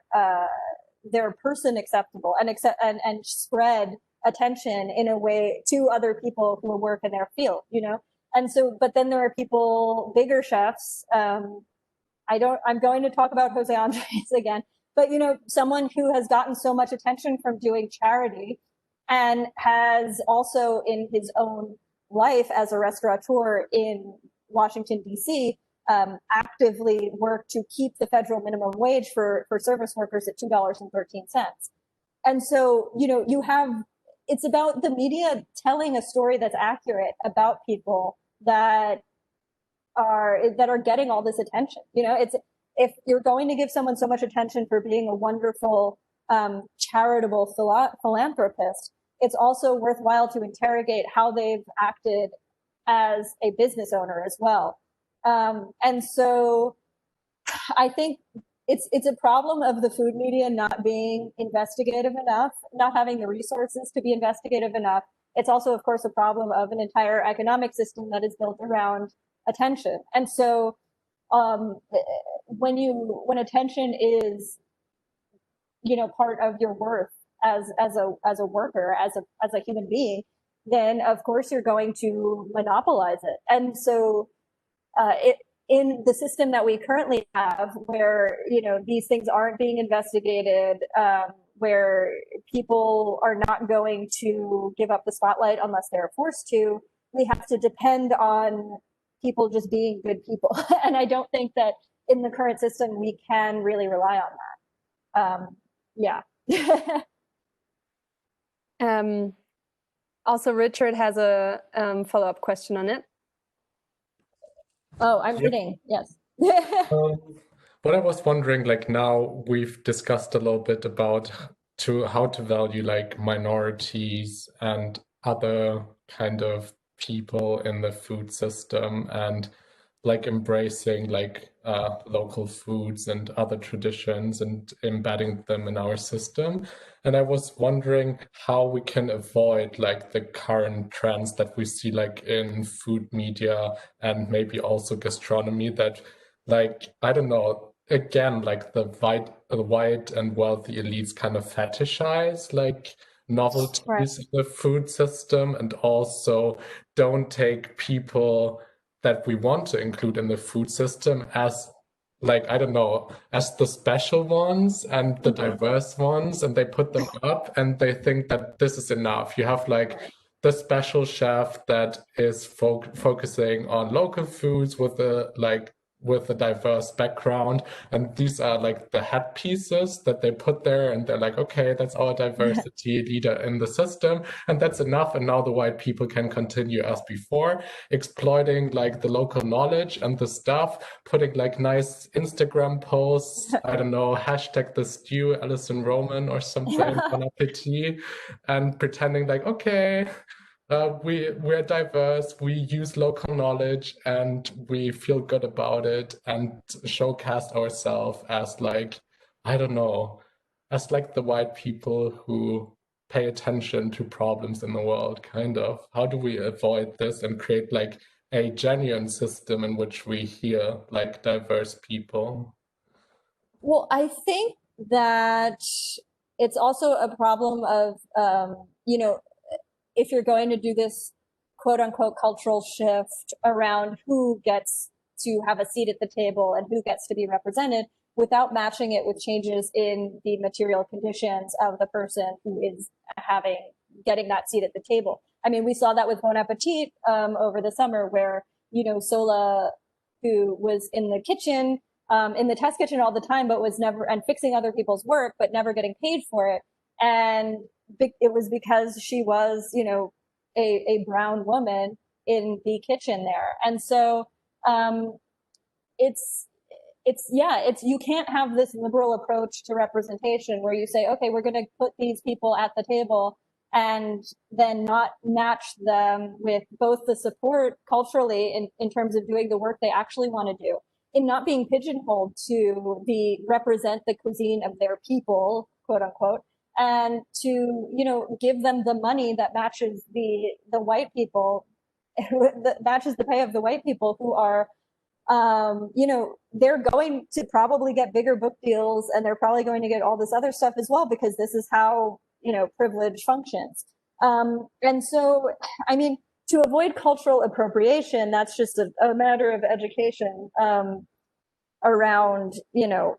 person acceptable, and spread attention in a way to other people who work in their field, and so, but then there are people, bigger chefs. I'm going to talk about Jose Andres again, but someone who has gotten so much attention from doing charity and has also in his own life as a restaurateur in Washington, D.C., actively worked to keep the federal minimum wage for service workers at $2.13. And so, it's about the media telling a story that's accurate about people that are getting all this attention. If you're going to give someone so much attention for being a wonderful, charitable philanthropist, it's also worthwhile to interrogate how they've acted as a business owner as well. And so I think it's a problem of the food media not being investigative enough, not having the resources to be investigative enough. It's also, of course, a problem of an entire economic system that is built around attention. And so when attention is, part of your worth as a worker, as a human being, then of course you're going to monopolize it. And so in the system that we currently have, where these things aren't being investigated, where people are not going to give up the spotlight unless they're forced to, we have to depend on people just being good people. And I don't think that in the current system we can really rely on that. Yeah. Also, Richard has a follow-up question on it. Oh, I'm reading. Yes. What I was wondering, like now we've discussed a little bit about how to value like minorities and other kind of people in the food system, and like embracing like local foods and other traditions and embedding them in our system. And I was wondering how we can avoid like the current trends that we see like in food media and maybe also gastronomy, that like, I don't know, again, like the white and wealthy elites kind of fetishize like novelties in the food system, and also don't take people that we want to include in the food system as, like, I don't know, as the special ones and the diverse ones, and they put them up and they think that this is enough. You have like the special chef that is focusing on local foods with a diverse background, and these are like the headpieces that they put there, and they're like, okay, that's our diversity leader in the system, and that's enough. And now the white people can continue as before, exploiting like the local knowledge and the stuff, putting like nice Instagram posts, I don't know, hashtag the stew, Alison Roman or something, Bon appetit, and pretending like, okay, we're diverse, we use local knowledge, and we feel good about it, and showcase ourselves as like, I don't know, as like the white people who pay attention to problems in the world, kind of. How do we avoid this and create like a genuine system in which we hear like diverse people? Well, I think that it's also a problem of, you know, if you're going to do this quote unquote cultural shift around who gets to have a seat at the table and who gets to be represented, without matching it with changes in the material conditions of the person who is getting that seat at the table. I mean, we saw that with Bon Appetit over the summer, where, you know, Sola, who was in the kitchen, in the test kitchen all the time, but was never, and fixing other people's work, but never getting paid for it. And it was because she was, you know, a brown woman in the kitchen there. And so you can't have this liberal approach to representation where you say, okay, we're going to put these people at the table and then not match them with both the support culturally in terms of doing the work they actually want to do, in not being pigeonholed to represent the cuisine of their people, quote unquote, and to, you know, give them the money that matches the white people, that matches the pay of the white people who are, you know, they're going to probably get bigger book deals, and they're probably going to get all this other stuff as well, because this is how, you know, privilege functions. And so, I mean, to avoid cultural appropriation, that's just a matter of education around, you know,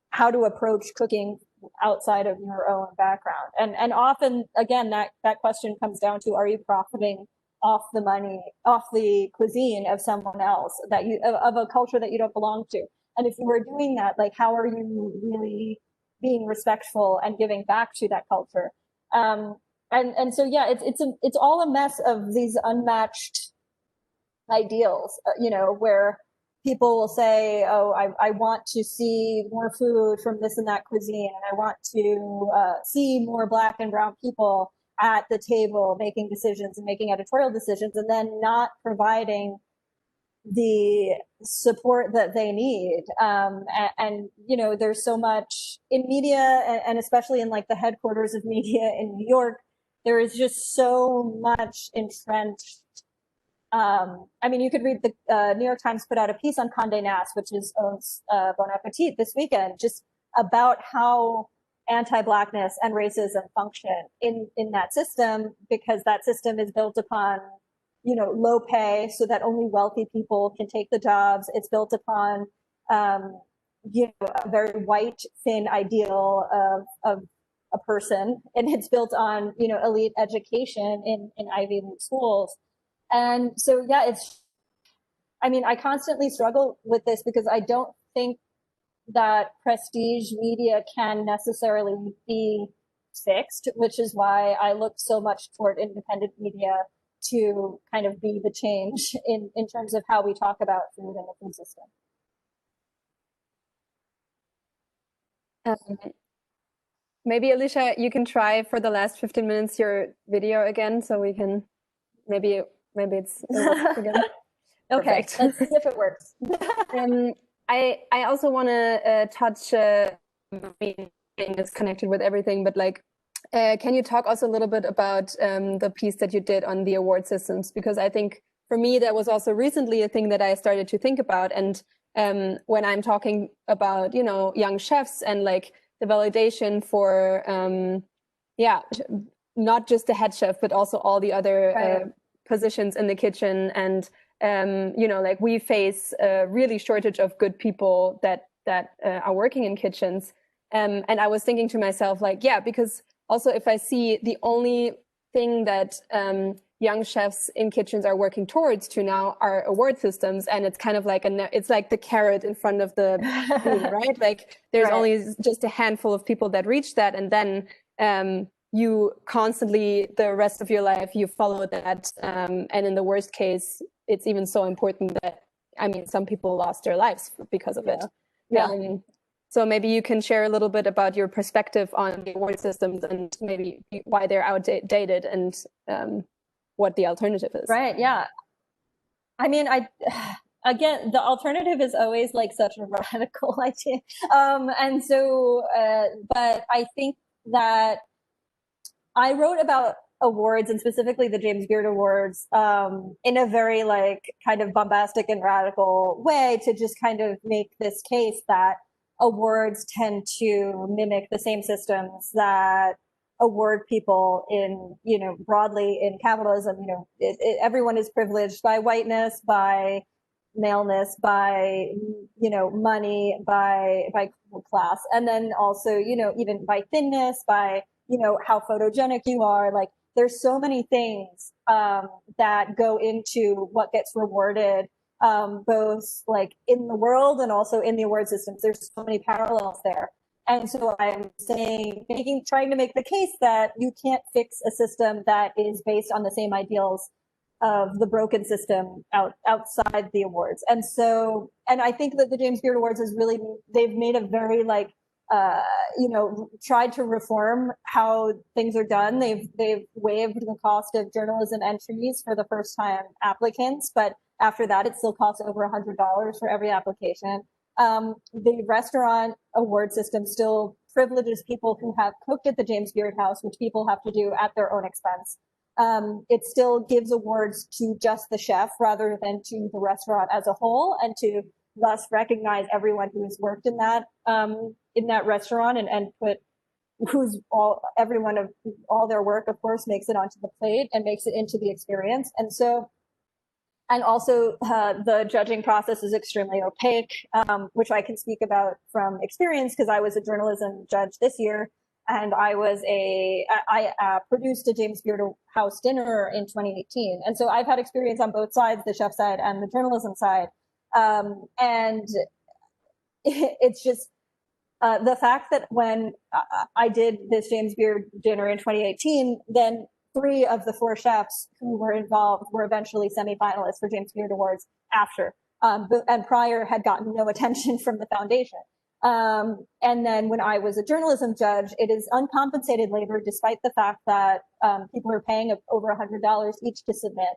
how to approach cooking outside of your own background. And often, again, that question comes down to, are you profiting off the money, off the cuisine of someone else, of a culture that you don't belong to? And if you are doing that, like, how are you really being respectful and giving back to that culture? And so, yeah, it's all a mess of these unmatched ideals, you know, where people will say, oh, I want to see more food from this and that cuisine, and I want to see more Black and brown people at the table making decisions and making editorial decisions, and then not providing the support that they need. And you know, there's so much in media, and especially in like the headquarters of media in New York, there is just so much entrenched. I mean, you could read the New York Times put out a piece on Condé Nast, which owns Bon Appetit, this weekend, just about how anti-Blackness and racism function in that system, because that system is built upon, you know, low pay so that only wealthy people can take the jobs. It's built upon, you know, a very white, thin ideal of a person, and it's built on, you know, elite education in Ivy League schools. And so, yeah, I mean, I constantly struggle with this because I don't think that prestige media can necessarily be fixed, which is why I look so much toward independent media to kind of be the change in terms of how we talk about food and the food system. Maybe, Alicia, you can try for the last 15 minutes your video again, so we can maybe it works again. Okay, let's see if it works. I also want to touch being disconnected with everything, but like, can you talk also a little bit about the piece that you did on the award systems? Because I think for me that was also recently a thing that I started to think about, and when I'm talking about, you know, young chefs and like the validation for, not just the head chef, but also all the other positions in the kitchen. And, you know, like we face a really shortage of good people that are working in kitchens. And I was thinking to myself, like, yeah, because also if I see the only thing that young chefs in kitchens are working towards to now are award systems, and it's kind of like it's like the carrot in front of the bean, right? Like there's only just a handful of people that reach that, and then you constantly the rest of your life you follow that, and in the worst case, it's even so important that, I mean, some people lost their lives because of it. So maybe you can share a little bit about your perspective on the award systems and maybe why they're outdated and what the alternative is. Right, yeah. I mean, again, the alternative is always like such a radical idea. And so, but I think that I wrote about awards, and specifically the James Beard Awards, in a very like kind of bombastic and radical way to just kind of make this case that awards tend to mimic the same systems that award people in, you know, broadly in capitalism. You know, everyone is privileged by whiteness, by maleness, by, you know, money, by class, and then also, you know, even by thinness, by, you know, how photogenic you are. Like there's so many things that go into what gets rewarded, both like in the world and also in the award systems. There's so many parallels there. And so I'm saying, trying to make the case that you can't fix a system that is based on the same ideals of the broken system outside the awards. And so, and I think that the James Beard Awards is really, they've made a very like, you know, tried to reform how things are done. They've waived the cost of journalism entries for the first time applicants, but after that, it still costs over $100 for every application. The restaurant award system still privileges people who have cooked at the James Beard House, which people have to do at their own expense. It still gives awards to just the chef rather than to the restaurant as a whole, and to thus recognize everyone who has worked in that restaurant and put everyone of all their work, of course, makes it onto the plate and makes it into the experience. And so, and also the judging process is extremely opaque, which I can speak about from experience because I was a journalism judge this year, and I produced a James Beard House dinner in 2018. And so I've had experience on both sides, the chef side and the journalism side. And it's just the fact that when I did this James Beard dinner in 2018, then 3 of the 4 chefs who were involved were eventually semifinalists for James Beard Awards after, and prior had gotten no attention from the foundation. And then when I was a journalism judge, it is uncompensated labor, despite the fact that people are paying over $100 each to submit.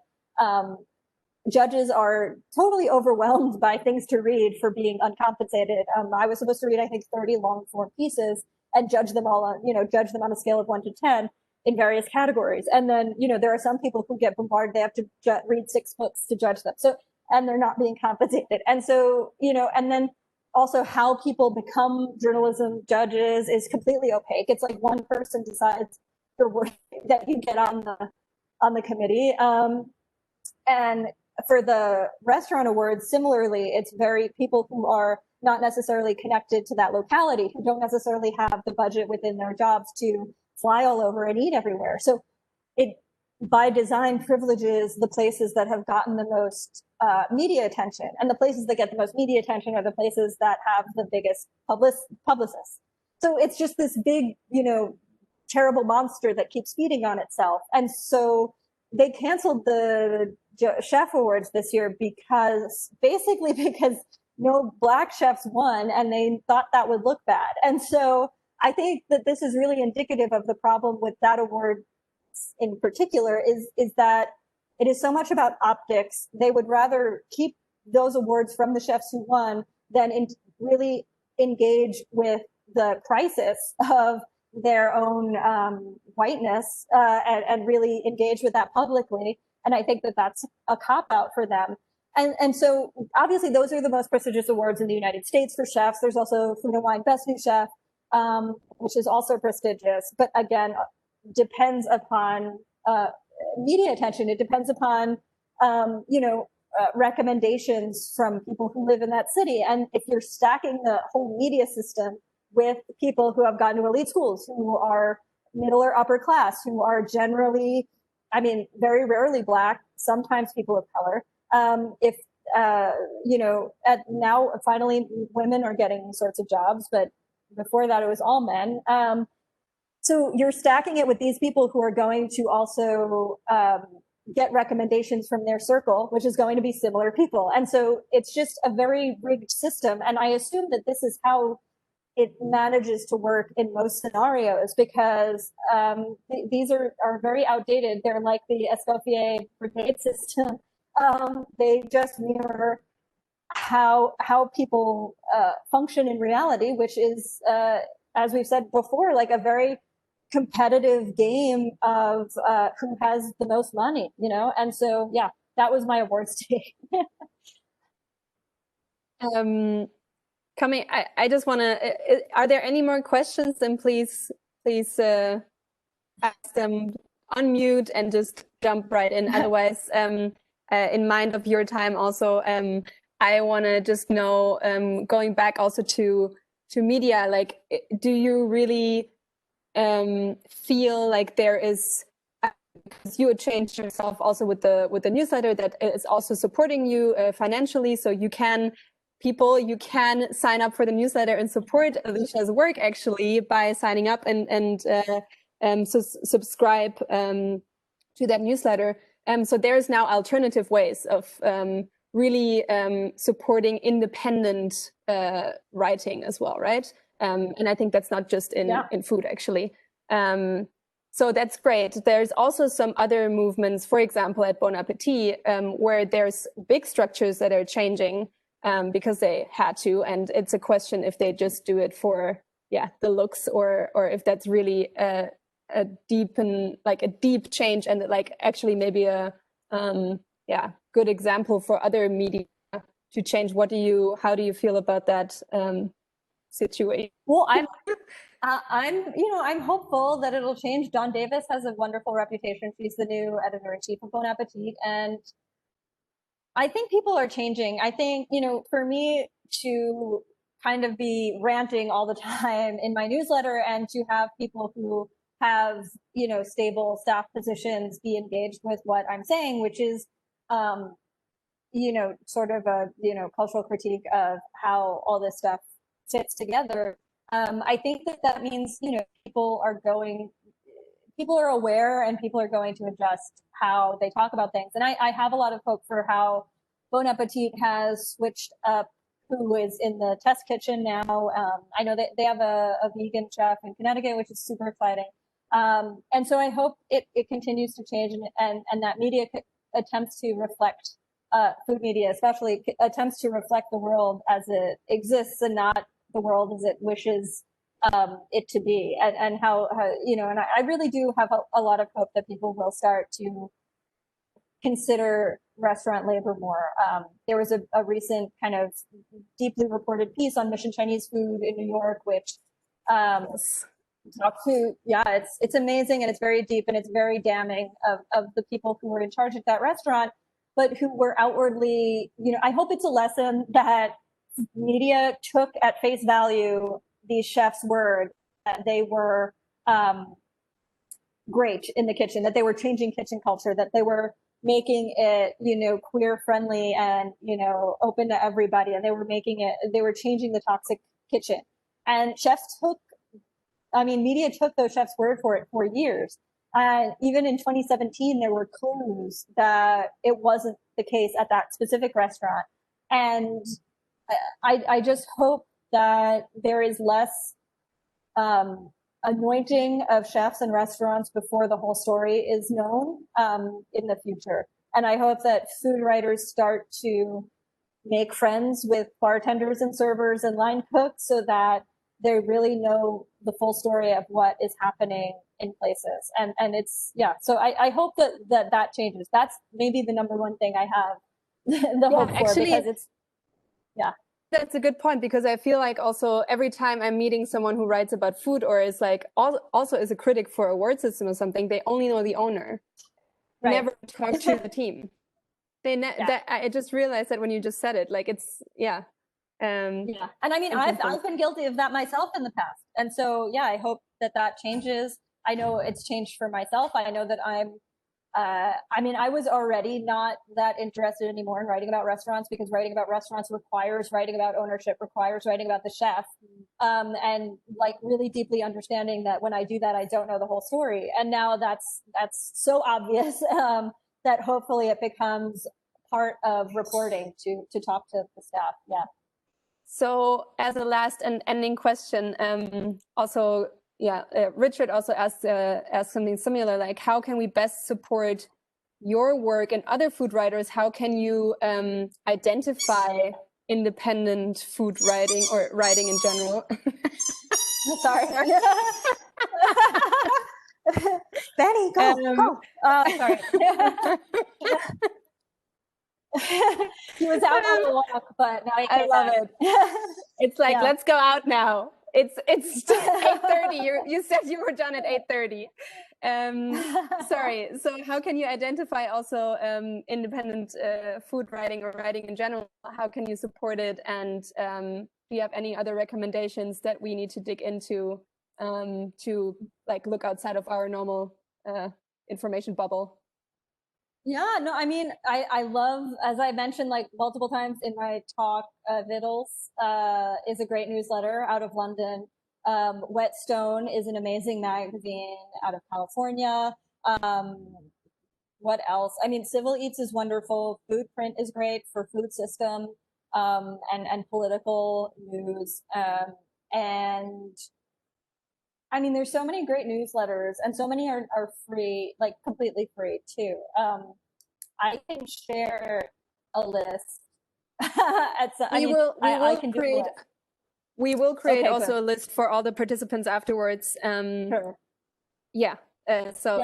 Judges are totally overwhelmed by things to read for being uncompensated. I was supposed to read, I think, 30 long form pieces and judge them all on, judge them on a scale of 1 to 10 in various categories. And then, there are some people who get bombarded. They have to read 6 books to judge them. So, and they're not being compensated. And so, and then also how people become journalism judges is completely opaque. It's like one person decides the work that you get on the committee. And for the restaurant awards, similarly, it's very people who are not necessarily connected to that locality, who don't necessarily have the budget within their jobs to fly all over and eat everywhere. So it, by design, privileges the places that have gotten the most media attention. And the places that get the most media attention are the places that have the biggest publicists. So it's just this big, terrible monster that keeps feeding on itself. And so they canceled the chef awards this year because no Black chefs won, and they thought that would look bad. And so I think that this is really indicative of the problem with that award in particular, is that it is so much about optics. They would rather keep those awards from the chefs who won than really engage with the crisis of their own whiteness and really engage with that publicly. And I think that that's a cop-out for them. And so obviously those are the most prestigious awards in the United States for chefs. There's also Food and Wine Best New Chef, which is also prestigious, but again, depends upon media attention. It depends upon, recommendations from people who live in that city. And if you're stacking the whole media system with people who have gone to elite schools, who are middle or upper class, who are generally, very rarely Black, sometimes people of color. Now finally women are getting these sorts of jobs, but before that it was all men. So you're stacking it with these people who are going to also get recommendations from their circle, which is going to be similar people. And so it's just a very rigged system. And I assume that this is how it manages to work in most scenarios, because these are very outdated. They're like the Escoffier brigade system. They just mirror how people function in reality, which is, as we've said before, like a very competitive game of who has the most money, And so, yeah, that was my awards take. I just want to, are there any more questions? Then please ask them, unmute and just jump right in. Otherwise, in mind of your time also, I want to just know, going back also to media, like, do you really feel like there is, because you changed yourself also with the newsletter that is also supporting you financially, so you can sign up for the newsletter and support Alicia's work actually by signing up and subscribe to that newsletter. So there's now alternative ways of really supporting independent writing as well, right? And I think that's not just in food, actually. So that's great. There's also some other movements, for example, at Bon Appetit, where there's big structures that are changing because they had to. And it's a question if they just do it for, the looks, or if that's really a deep change, and like actually maybe a good example for other media to change. How do you feel about that situation? Well, I'm hopeful that it'll change. Dawn Davis has a wonderful reputation. She's the new editor-in-chief of Bon Appetit, and I think people are changing. I think, for me to kind of be ranting all the time in my newsletter and to have people who have, stable staff positions be engaged with what I'm saying, which is, sort of a, cultural critique of how all this stuff fits together. I think that means, people are aware, and people are going to adjust how they talk about things. And I have a lot of hope for how Bon Appetit has switched up who is in the test kitchen now. I know that they have a vegan chef in Connecticut, which is super exciting. And so I hope it continues to change, and that media attempts to reflect, food media especially, attempts to reflect the world as it exists and not the world as it wishes it to be, and how and I really do have a lot of hope that people will start to consider restaurant labor more. There was a recent kind of deeply reported piece on Mission Chinese food in New York, which talked to, it's amazing, and it's very deep, and it's very damning of the people who were in charge at that restaurant, but who were outwardly, I hope it's a lesson that media took at face value these chefs' word that they were great in the kitchen, that they were changing kitchen culture, that they were making it, queer friendly and, open to everybody. And they were changing the toxic kitchen. And media took those chefs' word for it for years. Even in 2017, there were clues that it wasn't the case at that specific restaurant. And I just hope that there is less anointing of chefs and restaurants before the whole story is known in the future. And I hope that food writers start to make friends with bartenders and servers and line cooks so that they really know the full story of what is happening in places. And it's, so I hope that changes. That's maybe the number one thing I have, the hope for, actually, because it's, that's a good point, because I feel like also every time I'm meeting someone who writes about food or is like also is a critic for a award system or something, they only know the owner, right. never talk to the team. That I just realized that when you just said it, like it's yeah. And I mean, I've been guilty of that myself in the past, and so yeah, I hope that that changes. I know it's changed for myself. I know that I mean, I was already not that interested anymore in writing about restaurants, because writing about restaurants requires writing about ownership, requires writing about the chef, and like really deeply understanding that when I do that, I don't know the whole story. And now that's so obvious that hopefully it becomes part of reporting to talk to the staff. Yeah. So as a last and ending question, also, Richard also asked something similar, like how can we best support your work and other food writers? How can you identify independent food writing or writing in general? Sorry. Benny, go. Sorry. He was out on a walk, but now he came back. It. It's like, let's go out now. It's 8:30. You said you were done at 8:30. Sorry. So how can you identify also independent food writing or writing in general? How can you support it? And do you have any other recommendations that we need to dig into to like look outside of our normal information bubble? Yeah, no, I mean, I love, as I mentioned like multiple times in my talk, Vittles is a great newsletter out of London. Whetstone is an amazing magazine out of California. What else? I mean, Civil Eats is wonderful. Foodprint is great for food system and political news. And I mean, there's so many great newsletters, and so many are free, like completely free too. I can share a list. We will create also a list for all the participants afterwards. Sure. Yeah. So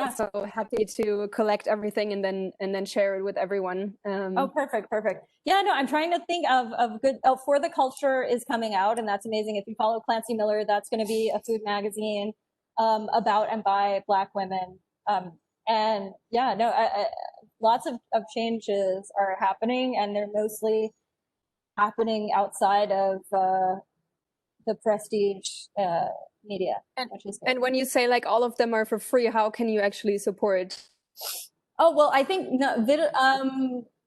happy to collect everything and then share it with everyone. Oh, perfect. Yeah, no, I'm trying to think of good. Oh, For the Culture is coming out, and that's amazing. If you follow Clancy Miller, that's going to be a food magazine about and by Black women. And yeah, no, lots of changes are happening, and they're mostly happening outside of the prestige media. And when you say like all of them are for free, how can you actually support? Oh, well, I think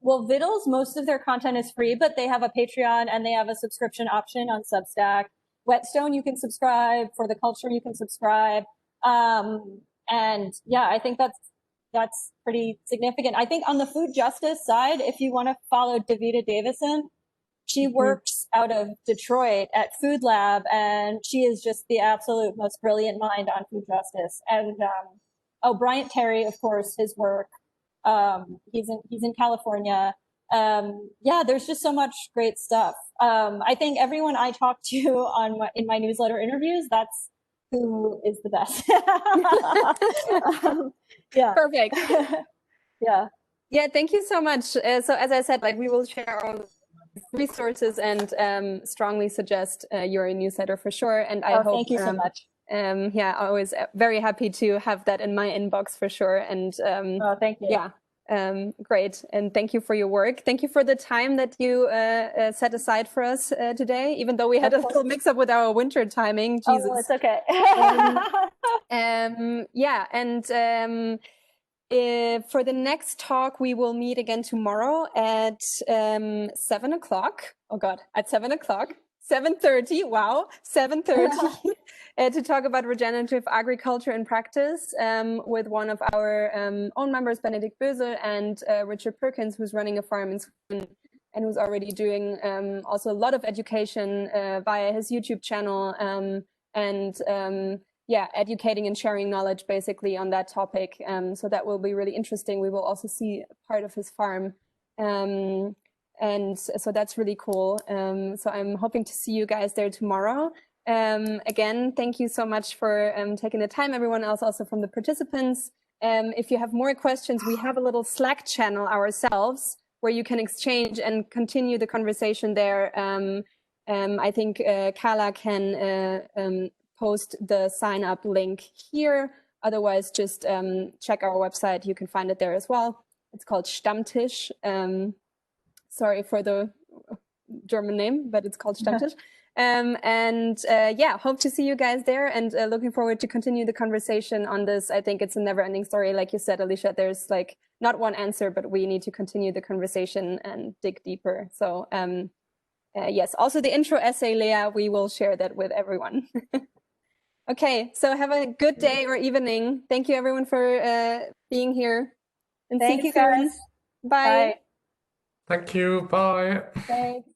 Vittles, most of their content is free, but they have a Patreon and they have a subscription option on Substack. Whetstone, you can subscribe. For the Culture, you can subscribe. And yeah, I think that's pretty significant. I think on the food justice side, if you want to follow Davida Davison, she works out of Detroit at Food Lab, and she is just the absolute most brilliant mind on food justice. And Bryant Terry, of course, his work. He's in California. Yeah, there's just so much great stuff. I think everyone I talk to in my newsletter interviews, that's who is the best. Yeah. Perfect. Yeah. Yeah, thank you so much. So as I said, like we will share all resources and strongly suggest your newsletter for sure. And I hope. Thank you so much. Yeah, always very happy to have that in my inbox for sure. And thank you. Yeah, great. And thank you for your work. Thank you for the time that you set aside for us today, even though we had a little mix up with our winter timing. Jesus. Oh, it's okay. Yeah, and for the next talk, we will meet again tomorrow at 7 o'clock. Oh God, at 7 o'clock. 7:30, wow, 7:30, to talk about regenerative agriculture in practice with one of our own members, Benedikt Bösel, and Richard Perkins, who's running a farm in Sweden and who's already doing also a lot of education via his YouTube channel yeah, educating and sharing knowledge basically on that topic. So that will be really interesting. We will also see part of his farm. And so that's really cool. So I'm hoping to see you guys there tomorrow. Again, thank you so much for taking the time, everyone else, also from the participants. If you have more questions, we have a little Slack channel ourselves where you can exchange and continue the conversation there. I think Carla can post the sign up link here. Otherwise, just check our website. You can find it there as well. It's called Stammtisch. Sorry for the German name, but it's called Stammtisch. Yeah, hope to see you guys there, and looking forward to continue the conversation on this. I think it's a never-ending story. Like you said, Alicia, there's like not one answer, but we need to continue the conversation and dig deeper. So yes, also the intro essay, Leah, we will share that with everyone. Okay, so have a good day or evening. Thank you everyone for being here. And Thank see you soon. guys. Bye. Thank you. Bye. Thanks.